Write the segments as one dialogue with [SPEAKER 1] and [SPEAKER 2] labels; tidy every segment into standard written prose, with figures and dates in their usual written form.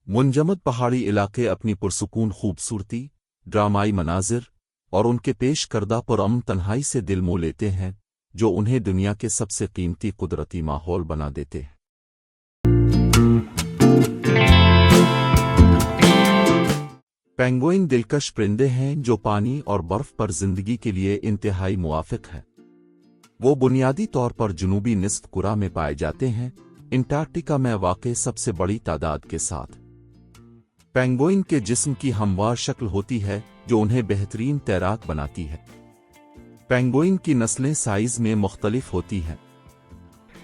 [SPEAKER 1] मुंजमद पहाड़ी इलाके अपनी पुरसुकून खूबसूरती, ड्रामाई मनाजिर और उनके पेश करदा पुरअमन तन्हाई से दिल मोह लेते हैं, जो उन्हें दुनिया के सबसे कीमती कुदरती माहौल बना देते हैं। पेंगुइन दिलकश परिंदे हैं जो पानी और बर्फ पर जिंदगी के लिए इंतहाई मुवाफिक हैं। वो बुनियादी तौर पर जुनूबी निस्फ कुरा में पाए जाते हैं, अंटार्कटिका में वाक़े सबसे बड़ी तादाद के साथ। पेंगुइन के जिस्म की हमवार शक्ल होती है जो उन्हें बेहतरीन तैराक बनाती है। पेंगुइन की नस्लें साइज में मुख्तलिफ होती हैं।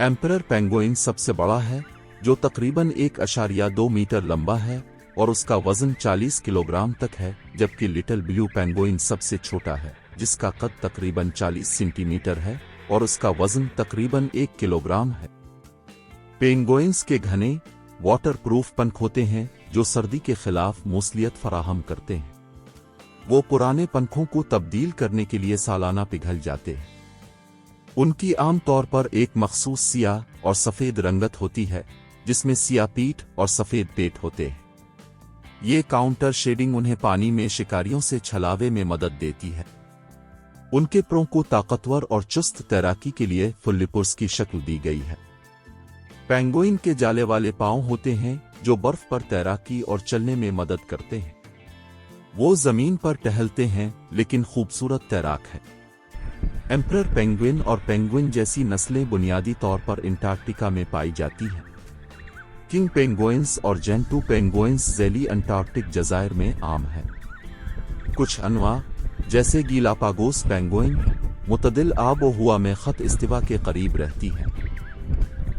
[SPEAKER 1] एम्परर पेंगुइन सबसे बड़ा है, जो तकरीबन 1.2 मीटर लंबा है और उसका वजन 40 किलोग्राम तक है, जबकि लिटिल ब्लू पेंगुइन सबसे छोटा है, जिसका कद तकरीबन 40 सेंटीमीटर है और उसका वजन तकरीबन 1 किलोग्राम है। पेंगुइन्स के घने वाटर प्रूफ पंख होते हैं जो सर्दी के खिलाफ मौसलियत फराहम करते हैं। वो पुराने पंखों को तब्दील करने के लिए सालाना पिघल जाते हैं। उनकी आम तौर पर एक मखसूस सियाह और सफ़ेद रंगत होती है, जिसमें सियाह पीठ और सफ़ेद पेट होते हैं। ये काउंटर शेडिंग उन्हें पानी में शिकारियों से छलावे में मदद देती है। उनके प्रों को ताकतवर और चुस्त तैराकी के लिए फुल्लिपुर्स की शक्ल दी गई है। पेंगुइन के जाले वाले पांव होते हैं जो बर्फ पर तैराकी और चलने में मदद करते हैं। वो जमीन पर टहलते हैं लेकिन खूबसूरत तैराक है। एम्परर पेंगुइन और पेंगुइन जैसी नस्लें बुनियादी तौर पर अंटार्कटिका में पाई जाती हैं। किंग पेंगुइन्स और जेंटू पेंगुइन्स ज़ैली अंटार्कटिक जज़ायर में आम है। कुछ अनवा जैसे गीलापागोस पेंगुइन मुतदिल आब व हुआ में खत इस्तिवा के करीब रहती है।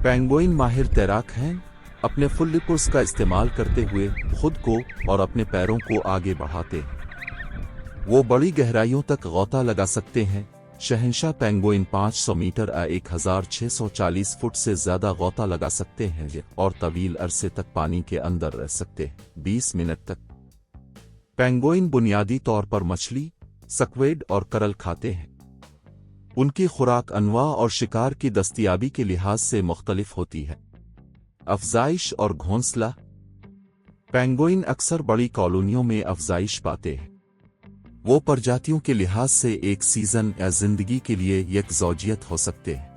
[SPEAKER 1] पेंगुइन माहिर तैराक हैं, अपने फुल्लिपुर्स का इस्तेमाल करते हुए खुद को और अपने पैरों को आगे बढ़ाते हैं। वो बड़ी गहराइयों तक गौता लगा सकते हैं। शहंशाह पेंगुइन 500 मीटर 1640 फुट से ज्यादा गौता लगा सकते हैं और तवील अरसे तक पानी के अंदर रह सकते हैं, 20 मिनट तक। पेंगुइन बुनियादी तौर पर मछली, स्क्विड और करल खाते हैं। उनकी खुराक अनवा और शिकार की दस्तयाबी के लिहाज से मुख्तलिफ होती है। अफजाइश और घोंसला। पेंगुइन अक्सर बड़ी कॉलोनियों में अफजाइश पाते हैं। वो प्रजातियों के लिहाज से एक सीजन या जिंदगी के लिए यकजौजियत हो सकते हैं।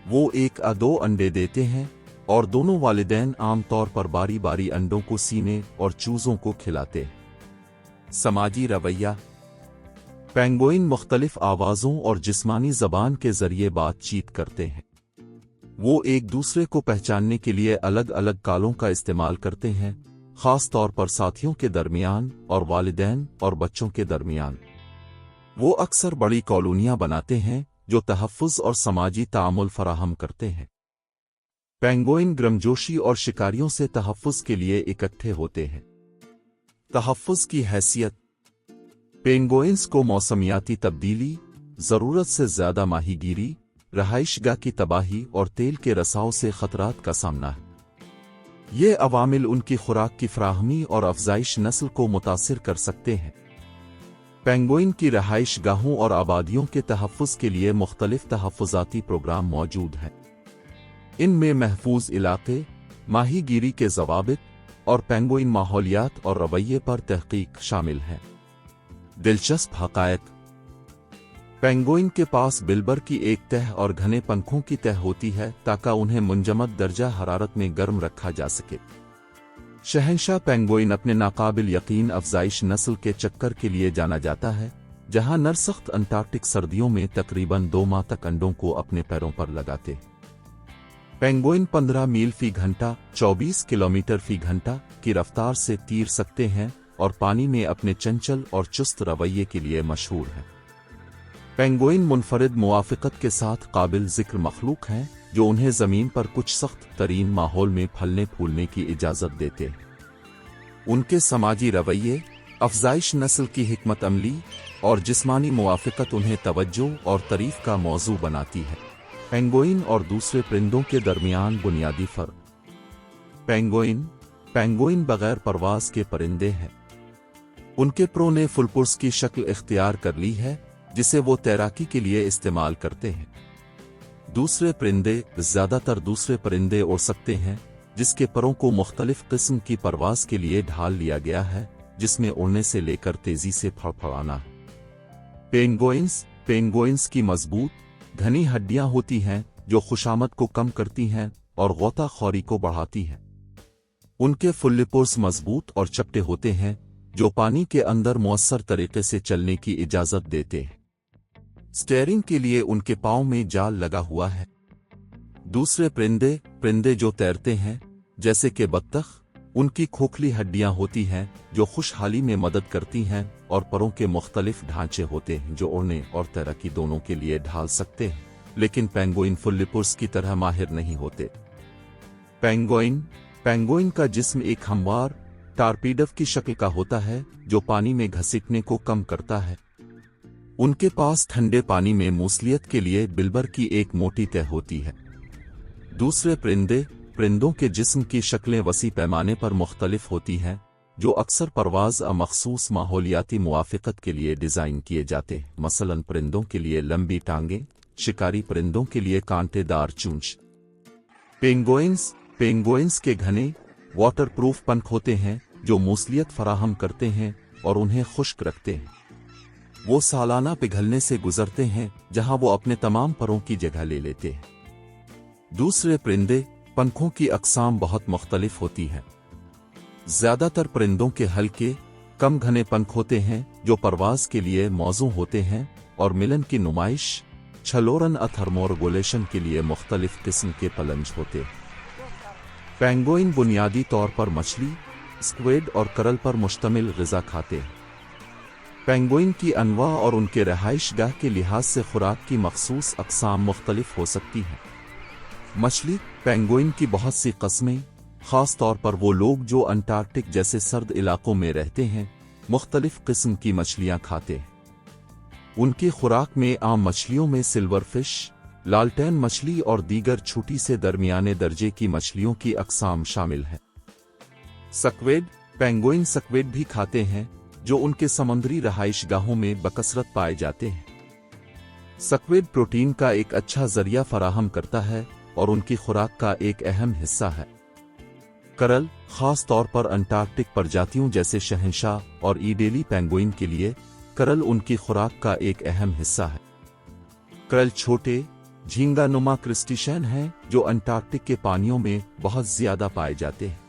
[SPEAKER 1] वो 1 या 2 अंडे देते हैं और दोनों वालिदैन आमतौर पर बारी बारी अंडों को सीने और चूजों को खिलाते हैं। समाजी रवैया। पेंगुइन मुख्तलिफ आवाज़ों और जिस्मानी ज़बान के ज़रिए बातचीत करते हैं। वो एक दूसरे को पहचानने के लिए अलग अलग कालों का इस्तेमाल करते हैं, ख़ास तौर पर साथियों के दरमियान और वालिदैन और बच्चों के दरमियान। वो अक्सर बड़ी कॉलोनियां बनाते हैं जो तहफ़्फ़ुज़ और समाजी तामुल फराहम करते हैं। पेंगुइन गर्मजोशी और शिकारियों से तहफ़्फ़ुज़ के लिए इकट्ठे होते हैं। तहफ़्फ़ुज़ की हैसियत। पेंगुइन्स को मौसमियाती तब्दीली, ज़रूरत से ज़्यादा माहीगीरी, रहाइशगाह की तबाही और तेल के रसाव से खतरात का सामना है। ये अवामिल उनकी खुराक की फराहमी और अफजाइश नस्ल को मुतासिर कर सकते हैं। पेंगुइन की रहाइश गाहों और आबादियों के तहफ़्फ़ुज़ के लिए मुख्तलिफ तहफ़्फ़ुज़ाती प्रोग्राम मौजूद हैं। इनमें महफूज इलाके, माहीगीरी के ज़वाबित और पेंगुइन माहौलियात और रवैये पर तहक़ीक़ शामिल हैं। दिलचस्प हक़ायक़। पेंगुइन के पास बिलबर की एक तह और घने पंखों की तह होती है ताकि उन्हें मुंजमद दर्जा हरारत में गर्म रखा जा सके। शहंशाह पेंगुइन अपने नाकाबिल यकीन अफजाइश नस्ल के चक्कर के लिए जाना जाता है, जहां नर सख्त अंटार्कटिक सर्दियों में तकरीबन 2 माह तक अंडों को अपने पैरों पर लगाते हैं। पेंगुइन 15 मील फी घंटा 24 किलोमीटर फी घंटा की रफ्तार से तीर सकते हैं और पानी में अपने चंचल और चुस्त रवैये के लिए मशहूर है। पेंगुइन मुनफरिद मुवाफ़िक़त के साथ काबिल ज़िक्र मखलूक हैं जो उन्हें ज़मीन पर कुछ सख्त तरीन माहौल में फलने फूलने की इजाज़त देते हैं। उनके समाजी रवैये, अफजाइश नस्ल की हिकमत अमली और जिस्मानी मुवाफ़िक़त उन्हें तवज्जो और तारीफ़ का मौजू बनाती है। पेंगुइन और दूसरे परिंदों के दरमियान बुनियादी फ़र्क। पेंगुइन बग़ैर परवाज़ के परिंदे हैं। उनके प्रों ने फुल्पुर्स की शक्ल इख्तियार कर ली है, जिसे वो तैराकी के लिए इस्तेमाल करते हैं। दूसरे परिंदे ज़्यादातर दूसरे परिंदे उड़ सकते हैं, जिसके परों को मुख्तलिफ किस्म की परवाज के लिए ढाल लिया गया है, जिसमें उड़ने से लेकर तेजी से फड़फड़ाना है। पेंगुइन्स की मजबूत, घनी हड्डियां होती हैं जो खुशामद को कम करती हैं और गोताखोरी को बढ़ाती हैं। उनके फुल्लिपोर्स मजबूत और चपटे होते हैं जो पानी के अंदर मुअस्सर तरीके से चलने की इजाजत देते हैं। स्टीयरिंग के लिए उनके पांव में जाल लगा हुआ है। दूसरे परिंदे जो तैरते हैं जैसे कि बत्तख, उनकी खोखली हड्डियां होती हैं जो खुशहाली में मदद करती हैं और परों के मुख्तलिफ ढांचे होते हैं जो उड़ने और तैराकी दोनों के लिए ढाल सकते हैं, लेकिन पेंगुइन फुल्लिपोर्स की तरह माहिर नहीं होते। पेंगुइन का जिस्म एक हमवार टारपीडव की शक्ल का होता है जो पानी में घसीटने को कम करता है। उनके पास ठंडे पानी में मूसलियत के लिए बिल्बर की एक मोटी तह होती है। दूसरे परिंदों के जिस्म की शक्लें वसी पैमाने पर मुख्तलिफ होती हैं जो अक्सर परवाज़ मखसूस माहौलियाती मुआफ़िक़त के लिए डिज़ाइन किए जाते हैं। मसलन परिंदों के लिए लंबी टांगें, शिकारी परिंदों के लिए कांटेदार चूंच। पेंगुइन्स के घने वाटर प्रूफ पंख होते हैं जो मूसलियत फराहम करते हैं और उन्हें खुश्क रखते हैं। वो सालाना पिघलने से गुजरते हैं जहां वो अपने तमाम परों की जगह ले लेते हैं। दूसरे परिंदे पंखों की अक़साम बहुत मुख्तलिफ होती हैं। ज़्यादातर परिंदों के हल्के, कम घने पंख होते हैं जो परवाज के लिए मौजू होते हैं और मिलन की नुमाइश, छलोरन थर्मोरेगुलेशन के लिए मुख्तलिफ किस्म के पलंज होते हैं। पेंगुइन बुनियादी तौर पर मछली, स्क्विड और करल पर मुश्तमिल ग़िज़ा खाते हैं। पेंगुइन की अनवा और उनके रहाइशगाह के लिहाज से खुराक की मखसूस अक़साम मुख्तलिफ हो सकती हैं। मछली पेंगुइन की बहुत सी कस्में, ख़ास तौर पर वो लोग जो अंटार्कटिक जैसे सर्द इलाकों में रहते हैं, मुख्तलिफ किस्म की मछलियाँ खाते हैं। उनकी खुराक में आम मछलियों में सिल्वर फिश, लालटेन मछली और दीगर छोटी से दरमियाने दर्जे की मछलियों की अक़साम शामिल हैं। पेंगुइन सक्वेड भी खाते हैं जो उनके समुद्री रहाइशगाहों में बकसरत पाए जाते हैं। सक्वेड प्रोटीन का एक अच्छा जरिया फराहम करता है और उनकी खुराक का एक अहम हिस्सा है। करल, खास तौर पर अंटार्कटिक प्रजातियों जैसे शहंशाह और ईडेली पेंगुइन के लिए करल उनकी खुराक का एक अहम हिस्सा है। करल छोटे, झींगानुमा क्रिस्टिशन हैं जो अंटार्कटिक के पानियों में बहुत ज्यादा पाए जाते हैं।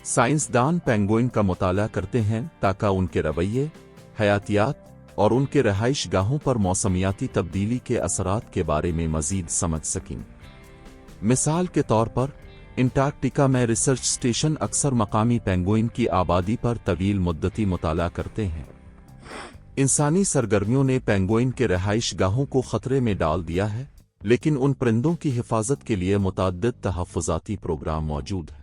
[SPEAKER 1] साइंसदान पेंगुइन का मुताला करते हैं ताकि उनके रवैये, हयातियात और उनके रहाइशगाहों पर मौसमियाती तब्दीली के असरात के बारे में मजीद समझ सकें। मिसाल के तौर पर अंटार्कटिका में रिसर्च स्टेशन अक्सर मकामी पेंगुइन की आबादी पर तवील मुद्दती मुताला करते हैं। इंसानी सरगर्मियों ने पेंगुइन के रहाइशगाहों को खतरे में डाल दिया है, लेकिन उन परिंदों की हिफाजत के लिए मुतअद्दिद तहफ़्फ़ुज़ाती प्रोग्राम मौजूद हैं।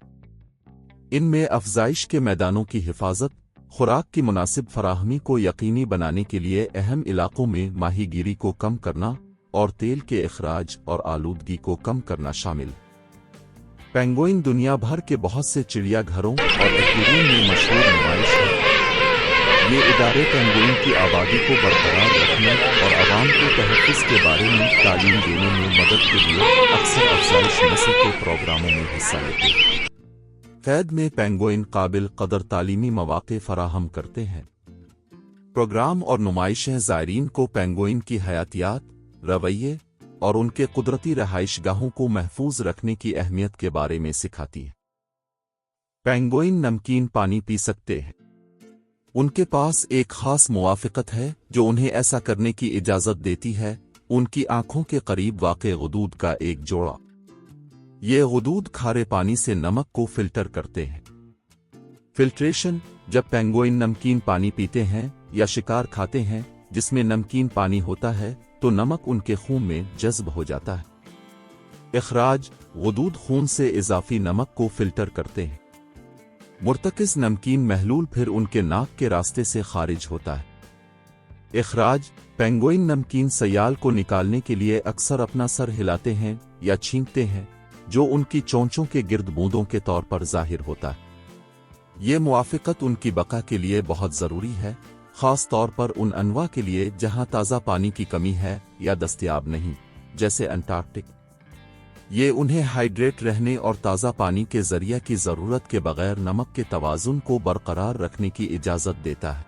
[SPEAKER 1] इनमें अफ़ज़ाइश के मैदानों की हिफाजत, खुराक की मुनासिब फराहमी को यकीनी बनाने के लिए अहम इलाकों में माहीगीरी को कम करना और तेल के इखराज और आलूदगी को कम करना शामिल है। पेंगुइन दुनिया भर के बहुत से चिड़ियाघरों और एक्वेरियम में मशहूर नुमाइश है। ये इदारे पेंगुइन की आबादी को बरकरार रखने और आवाम को तहफ़्फ़ुज़ के बारे में तालीम देने में मदद के लिए अक्सर अफ़ज़ाइश नस्ल के प्रोग्रामों में हिस्सा लेते हैं। कैद में पेंगुइन काबिल कदर तालीमी मौक़े फराहम करते हैं। प्रोग्राम और नुमाइशें ज़ायरीन को पेंगुइन की हयातियात, रवैये और उनके कुदरती रहाइशगाहों को महफूज रखने की अहमियत के बारे में सिखाती हैं। पेंगुइन नमकीन पानी पी सकते हैं। उनके पास एक खास मुवाफ़िक़त है जो उन्हें ऐसा करने की इजाज़त देती है, उनकी आंखों के करीब वाक़े गुदूद का एक जोड़ा। ये गुदूद खारे पानी से नमक को फिल्टर करते हैं। फिल्ट्रेशन, जब पेंगुइन नमकीन पानी पीते हैं या शिकार खाते हैं जिसमें नमकीन पानी होता है तो नमक उनके खून में जज्ब हो जाता है। इखराज, गुदूद खून से इजाफी नमक को फिल्टर करते हैं। मुर्तकिज़ नमकीन महलूल फिर उनके नाक के रास्ते से खारिज होता है। इखराज, पेंगुइन नमकीन सयाल को निकालने के लिए अक्सर अपना सर हिलाते हैं या छींकते हैं, जो उनकी चोंचों के गिर्द बूंदों के तौर पर जाहिर होता है। ये मुआफ़िक़त उनकी बका के लिए बहुत ज़रूरी है, ख़ास तौर पर उन अनवा के लिए जहां ताज़ा पानी की कमी है या दस्तयाब नहीं, जैसे अंटार्कटिक। یہ انہیں ہائیڈریٹ رہنے اور تازہ پانی کے ذریعہ کی ضرورت کے بغیر نمک کے توازن کو برقرار رکھنے کی اجازت دیتا ہے۔